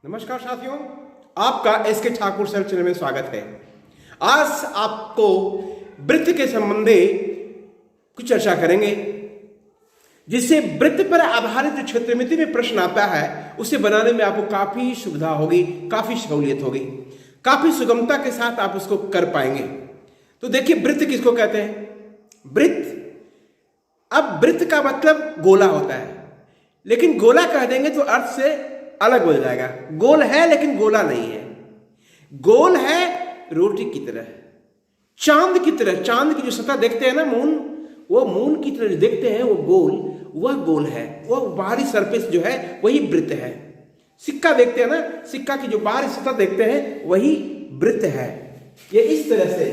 नमस्कार साथियों, आपका एस के ठाकुर सर चैनल में स्वागत है। आज आपको वृत्त के संबंधी कुछ चर्चा करेंगे, जिससे वृत्त पर आधारित जो क्षेत्रमिति में प्रश्न आता है उसे बनाने में आपको काफी सुविधा होगी, काफी सहूलियत होगी, काफी सुगमता के साथ आप उसको कर पाएंगे। तो देखिए, वृत्त किसको कहते हैं? वृत्त, अब वृत्त का मतलब गोला होता है, लेकिन गोला कह देंगे तो अर्थ से अलग हो जाएगा। गोल है लेकिन गोला नहीं है। गोल है रोटी की तरह, चांद की तरह। चांद की जो सतह देखते हैं ना, मून, वो मून की तरह जो देखते हैं वो गोल, वह गोल है। वह बाहरी सरफेस जो है वही वृत्त है। सिक्का देखते हैं ना, सिक्का की जो बाहरी सतह देखते हैं वही वृत्त है। ये इस तरह से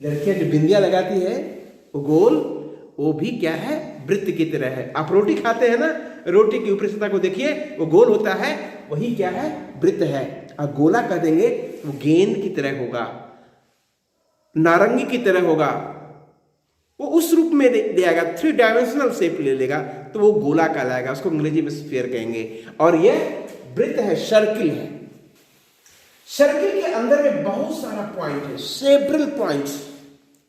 लड़कियां जो बिंदिया लगाती है वो गोल, वो भी क्या है? वृत्त की तरह है। आप रोटी खाते हैं ना, रोटी की ऊपरी सतह को देखिए, वो गोल होता है, वही क्या है? वृत्त है। और गोला कह देंगे वो गेंद की तरह होगा, नारंगी की तरह होगा, वो उस रूप में दे जाएगा, 3 डायमेंशनल शेप ले लेगा, तो वो गोला कहलाएगा। उसको अंग्रेजी में स्फीयर कहेंगे। और ये वृत्त है, सर्किल है। सर्किल के अंदर में बहुत सारा पॉइंट है, सेवरल पॉइंट्स।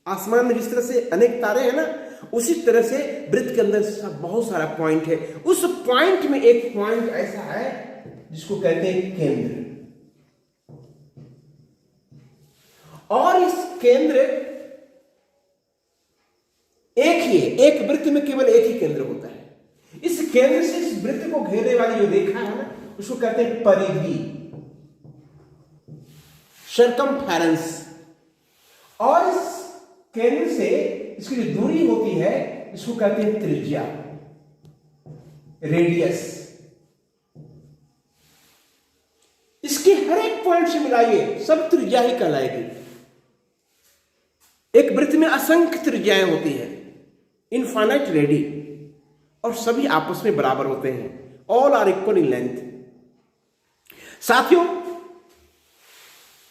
आसमान में जिस तरह से अनेक तारे हैं ना, उसी तरह से वृत्त के अंदर बहुत सारा पॉइंट है। उस पॉइंट में एक पॉइंट ऐसा है जिसको कहते हैं केंद्र। और इस केंद्र एक ही है, एक वृत्त में केवल एक ही केंद्र होता है। इस केंद्र से इस वृत्त को घेरने वाली जो रेखा है ना, उसको कहते हैं परिधि, सर्कमफेरेंस। और इस केंद्र से इसकी जो दूरी होती है इसको कहते हैं त्रिज्या, रेडियस। इसके हर एक पॉइंट से मिलाइए, सब त्रिज्या ही कहलाएगी। एक वृत्त में असंख्य त्रिज्याएं होती हैं, इनफाइनाइट रेडी, और सभी आपस में बराबर होते हैं। All are equal in length. साथियों,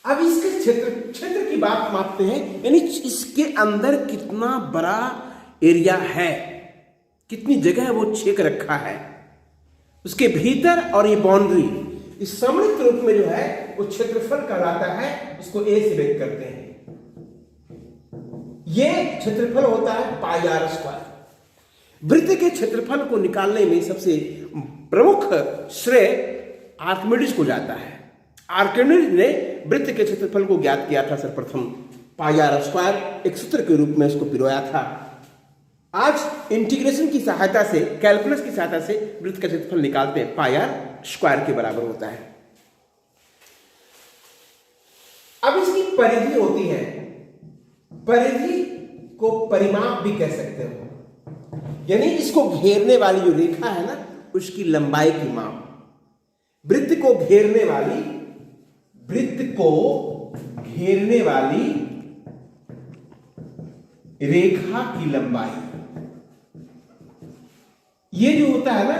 अब इसके क्षेत्र की बात मापते हैं, यानी इसके अंदर कितना बड़ा एरिया है, कितनी जगह वो छेक रखा है, उसके भीतर। और ये बाउंड्री, इस सममित रूप में जो है वो क्षेत्रफल कहलाता है। उसको ए से व्यक्त करते हैं। ये क्षेत्रफल होता है पाई आर स्क्वायर। वृत्त के क्षेत्रफल को निकालने में सबसे प्रमुख श्रेय आर्किमिडीज को जाता है। आर्किमिडीज ने वृत्त के क्षेत्रफल को ज्ञात किया था सर्वप्रथम। पाई आर स्क्वायर एक सूत्र के रूप में उसको पिरोया था। आज इंटीग्रेशन की सहायता से, कैलकुलस की सहायता से वृत्त का क्षेत्रफल निकालते हैं, पाई आर स्क्वायर के बराबर होता है। अब इसकी परिधि होती है, परिधि को परिमाप भी कह सकते हो, यानी इसको घेरने वाली जो रेखा है ना, उसकी लंबाई की माप। वृत्त को घेरने वाली रेखा की लंबाई, ये जो होता है ना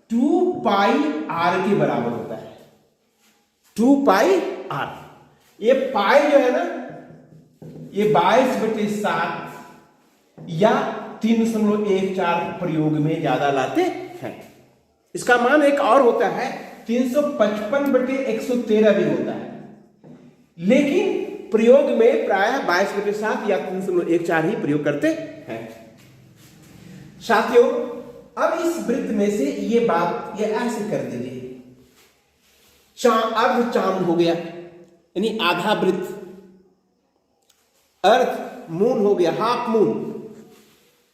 2 पाई आर के बराबर होता है। 2 पाई आर, ये पाई जो है ना, ये 22/7 या 3.14 प्रयोग में ज्यादा लाते हैं। इसका मान एक और होता है, 355/113 भी होता है, लेकिन प्रयोग में प्रायः 22/7 या 3.14 ही प्रयोग करते हैं। साथियों, अब इस वृत्त में से ये बात ये ऐसे कर दीजिए, अर्ध चांद हो गया, यानी आधा वृत्त। अर्ध मून हो गया, हाफ मून,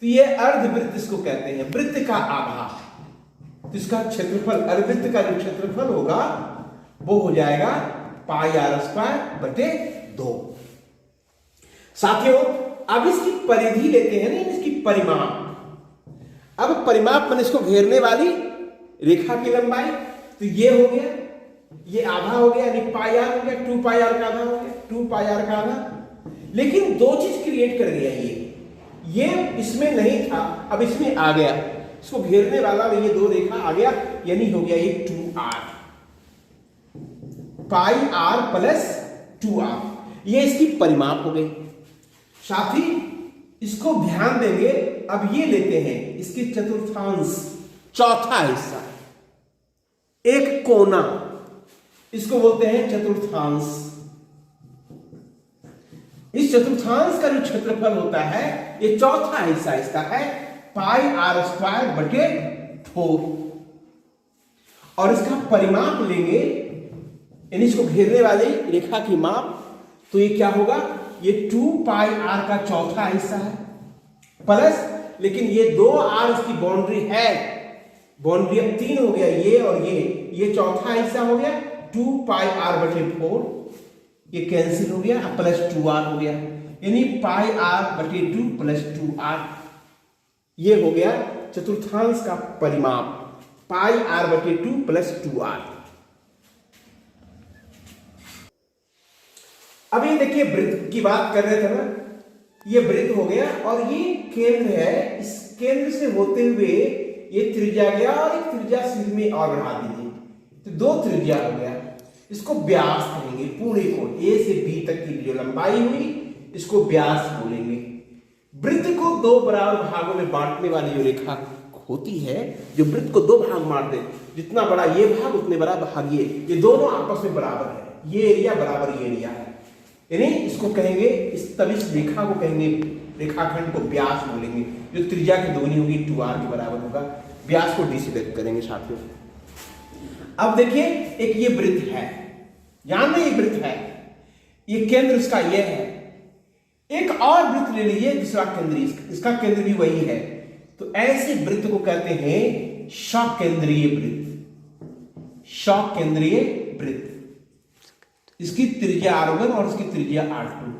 तो ये अर्ध वृत्त इसको कहते हैं, वृत्त का आधा। तो इसका क्षेत्रफल, अर्धवृत्त का जो क्षेत्रफल होगा वो हो जाएगा पाई आर स्क्वायर बटे 2। साथियों, अब इसकी परिधि लेते हैं, नहीं इसकी परिमाप। अब परिमाप मैंने इसको घेरने वाली रेखा की लंबाई, तो ये हो गया, ये आधा हो गया, यानी पाई आर हो गया, 2 पाई आर का आधा हो गया, 2 पाई आर का आधा। लेकिन दो चीज क्रिएट कर दिया, ये इसमें नहीं था, अब इसमें आ गया। इसको घेरने वाला ये 2 रेखा आ गया, यानी हो गया ये 2r, pi are plus 2r। ये इसकी परिमाप हो गई। साथ ही इसको ध्यान देंगे, अब ये लेते हैं इसके चतुर्थांश, चौथा हिस्सा, एक कोना, इसको बोलते हैं चतुर्थांश। इस चतुर्थांश का जो क्षेत्रफल होता है, ये चौथा हिस्सा इसका है पाई आर स्क्वायर बटे 4। और इसका परिमाप लेंगे, यानी इसको घेरने वाली रेखा की माप, तो ये क्या होगा, ये 2 पाई आर का चौथा हिस्सा है प्लस, लेकिन ये 2 आर इसकी बाउंड्री है, बाउंड्री अब 3 हो गया, ये और ये चौथा हिस्सा हो गया 2 पाई आर बटे 4, ये कैंसिल हो गया, अब प्लस 2r हो गया, यानी पाई आर बटे 2 प्लस 2r, ये हो गया चतुर्थांश का परिमाप, पाई आर बटे 2 प्लस 2r। अब ये देखिए वृत्त की बात कर रहे थे ना, ये वृत्त हो गया और ये केंद्र है, इस केंद्र से होते हुए ये त्रिज्या गया और एक त्रिज्या सिर में और बढ़ा दीजिए, तो 2 त्रिज्या हो गया। इसको व्यास कहेंगे, पूरे को ए से बी तक की जो लंबाई हुई इसको व्यास बोलेंगे। वृत्त को 2 बराबर भागों में बांटने वाली जो रेखा होती है, जो वृत्त को 2 भाग मार दे, जितना बड़ा ये भाग उतने बड़ा भाग ये दोनों आपस में बराबर है, ये एरिया बराबर ये एरिया है, यानी इसको कहेंगे, तब इस रेखा को कहेंगे, रेखाखंड को व्यास बोलेंगे, जो त्रिज्या की दोगुनी होगी 2r के बराबर होगा। व्यास को डी से व्यक्त करेंगे साथियों। अब देखिए एक ये वृत्त है, ध्यान में ये वृत्त है, ये केंद्र इसका ये है, एक और वृत्त ले लीजिए दूसरा केंद्र, इसका केंद्र भी वही है, तो ऐसे वृत्त को कहते हैं सकेंद्रीय वृत्त, सकेंद्रीय वृत्त। इसकी त्रिज्या r1 और इसकी त्रिज्या r2,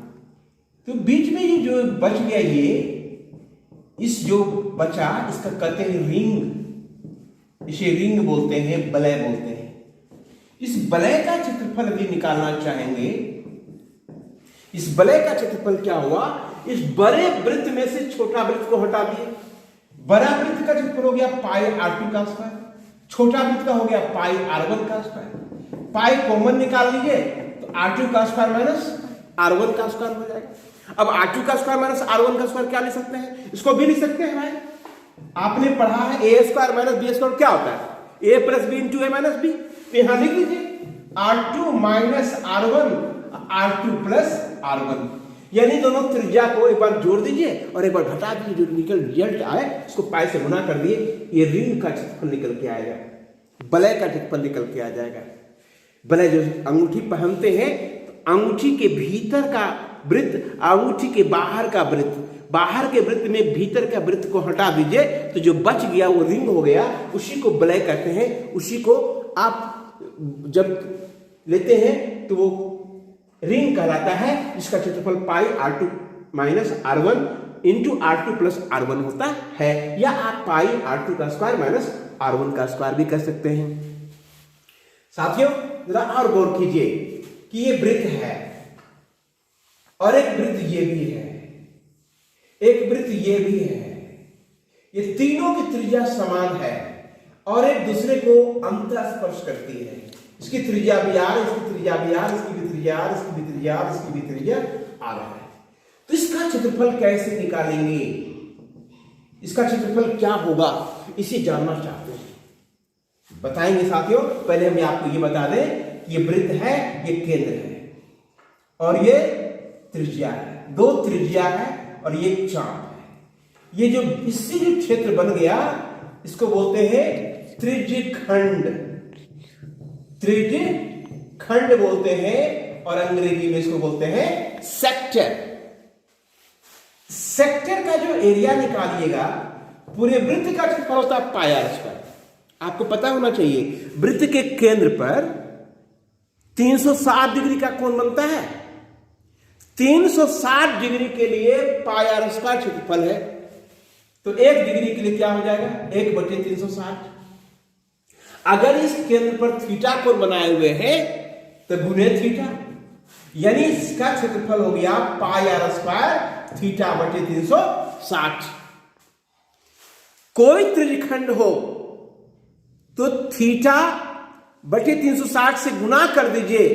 तो बीच में ये जो बच गया, ये इस जो बचा इसका कहते हैं रिंग, इसे रिंग बोलते हैं, वलय बोलते हैं। इस वलय का क्षेत्रफल यदि निकालना चाहेंगे, इस वलय का क्षेत्रफल क्या हुआ, इस बड़े वृत्त में से छोटा वृत्त को हटा दिए, बड़ा वृत्त का क्षेत्रफल हो गया पाई r2 का स्क्वायर, छोटा वृत्त का हो गया पाई r1 का स्क्वायर, पाई कॉमन निकाल लीजिए तो r2 का स्क्वायर माइनस r1 का स्क्वायर हो जाएगा। अब r2 का स्क्वायर माइनस r1 का स्क्वायर क्या लिख सकते हैं, इसको भी लिख सकते हैं भाई, आपने पढ़ा है ए स्क्वायर माइनस बी स्क्वायर क्या होता है, ए प्लस बी इंटू ए माइनस बी, तो यहां लिख लीजिए r2 minus r1 r2 plus r1, यानी दोनों त्रिज्या को एक बार जोड़ दीजिए और एक बार घटा दीजिए, जो निकल रिजल्ट आए उसको पाई से गुना कर दिए, ये रिंग का क्षेत्रफल निकल के आएगा, वलय का क्षेत्रफल निकल के आ जाएगा। वलय जो अंगूठी पहनते हैं, तो अंगूठी के भीतर का वृत्त, अंगूठी के बाहर का वृत्त, बाहर के वृत्त में भीतर का वृत्त को हटा दीजिए तो जो बच गया वो रिंग हो गया, उसी को वलय कहते हैं। उसी को आप जब लेते हैं तो वो रिंग कहलाता है, जिसका क्षेत्रफल पाई r2 minus r1 into r2 plus r1 होता है, या आप पाई r2 का स्क्वायर माइनस r1 का स्क्वायर भी कर सकते हैं। साथियों जरा और गौर कीजिए कि ये वृत्त है और एक वृत्त ये भी है, एक वृत्त ये भी है, ये तीनों की त्रिज्या समान है और एक दूसरे को अंतः स्पर्श करती है। इसकी त्रिज्या भी r, इसकी त्रिज्या भी r, इसकी भी त्रिज्या r, इसकी भी त्रिज्या r, इसकी भी त्रिज्या r है। तो इसका क्षेत्रफल कैसे निकालेंगे, इसका क्षेत्रफल क्या होगा, इसे जानना चाहते हैं, बताएंगे साथियों। पहले हम आपको ये बता दें कि ये वृत्त है, ये केंद्र है और ये त्रिज्या है, 2 त्रिज्या है और ये चाप है। ये जो इससे जो क्षेत्र बन गया इसको बोलते हैं त्रिज्यखंड, त्रिज्यखंड बोलते हैं, और अंग्रेजी में इसको बोलते हैं सेक्टर। सेक्टर का जो एरिया निकालिएगा, पूरे वृत्त का क्षेत्रफल होता है पाई r स्क्वायर। आपको पता होना चाहिए वृत्त के केंद्र पर 360 डिग्री का कोण बनता है, 360 डिग्री के लिए पाई r स्क्वायर क्षेत्रफल है, तो 1 डिग्री के लिए क्या हो जाएगा, 1/360। अगर इस केंद्र पर थीटा कोण बनाए हुए हैं तो गुने थीटा, यानी इसका क्षेत्रफल हो गया पाई r स्क्वायर थीटा बटे 360। कोई त्रिज्यखंड हो तो थीटा बटे 360 से गुना कर दीजिए,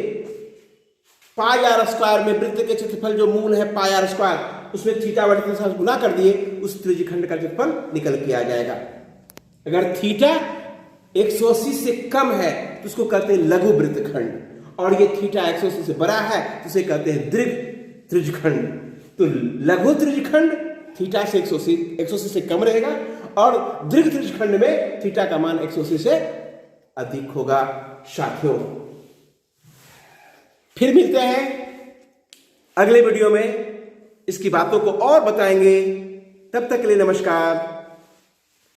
पाई r स्क्वायर में वृत्त के क्षेत्रफल जो मूल है पाई r स्क्वायर, उसमें थीटा बटे 360 गुना कर दिए, उस त्रिज्यखंड का क्षेत्रफल निकल के आ जाएगा। अगर थीटा 180 से कम है तो उसको कहते हैं लघु वृत्तखंड, और ये थीटा 180 से बड़ा है तो उसे कहते हैं दीर्घ त्रिज्यखंड। तो लघु त्रिज्यखंड थीटा से 180 से कम रहेगा, और दीर्घ त्रिज्यखंड में थीटा का मान 180 से अधिक होगा। साथियों, फिर मिलते हैं अगले वीडियो में, इसकी बातों को और बताएंगे। तब तक के लिए नमस्कार।